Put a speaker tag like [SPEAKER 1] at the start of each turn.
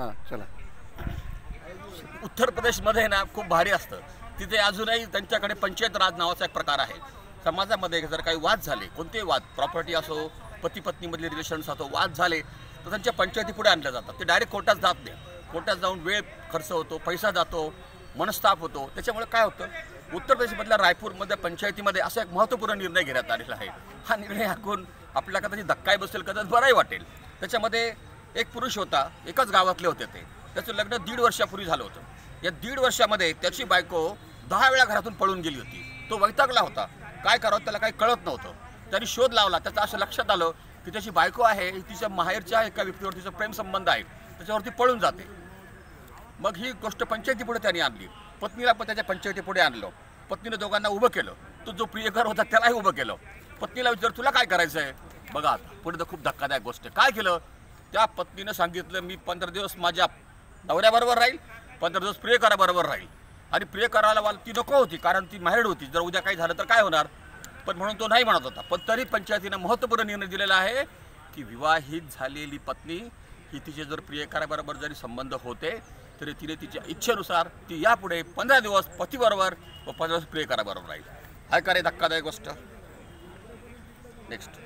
[SPEAKER 1] हां चला.
[SPEAKER 2] उत्तर प्रदेशमध्ये ना खूप भारी असतं. तिथे अजूनही त्यांच्याकडे पंचायत राज नावाचा एक प्रकार आहे. समाजामध्ये जर काही वाद झाले, कोणतेही वाद, प्रॉपर्टी असो, पती पत्नीमधले रिलेशन्स असो, वाद झाले तर त्यांच्या पंचायती पुढे आणल्या जातात. ते डायरेक्ट कोर्टात जात नाही. कोर्टात जाऊन वेळ खर्च होतो, पैसा जातो, मनस्ताप होतो. त्याच्यामुळे काय होतं, उत्तर प्रदेशमधल्या रायपूरमध्ये पंचायतीमध्ये असा एक महत्त्वपूर्ण निर्णय घेण्यात आलेला आहे. हा निर्णय ऐकून आपल्याला कदाचित धक्काही बसेल, कदाचित बराही वाटेल. त्याच्यामध्ये एक पुरुष होता, एकाच गावातले होते ते. त्याचं लग्न 1.5 वर्षापूर्वी झालं होतं. या 1.5 वर्षामध्ये त्याची बायको 10 वेळा घरातून पळून गेली होती. तो वैतागला होता. काय करावं त्याला काही कळत नव्हतं. त्यांनी शोध लावला. त्याचं असं लक्षात आलं की त्याची बायको आहे, तिच्या माहेरच्या एका व्यक्तीवर तिचा प्रेमसंबंध आहे, त्याच्यावरती पळून जाते. मग ही गोष्ट पंचायतीपुढे त्यांनी आणली. पत्नीला पण त्याच्या पंचायतीपुढे आणलं. पत्नीने दोघांना उभं केलं. तो जो प्रियकर होता त्यालाही उभं केलं. पत्नीला विचार, तुला काय करायचं आहे? बघा पुढे तर खूप धक्कादायक गोष्ट. काय केलं? त्या पत्नीनं सांगितलं, मी 15 दिवस माझ्या नवऱ्याबरोबर राहील, 15 दिवस प्रियकराबरोबर राहील. आणि प्रियकराला ती नको होती, कारण ती मॅरिड होती. जर उद्या काही झालं तर काय होणार, पण म्हणून तो नाही म्हणत होता. पण तरी पंचायतीनं महत्त्वपूर्ण निर्णय दिलेला आहे की विवाहित झालेली पत्नी ही तिचे जर प्रियकराबरोबर जरी संबंध होते तरी तिने तिच्या इच्छेनुसार ती यापुढे 15 दिवस पतीबरोबर व 15 दिवस प्रियकराबरोबर राहील. काय करे धक्कादायक गोष्ट. नेक्स्ट.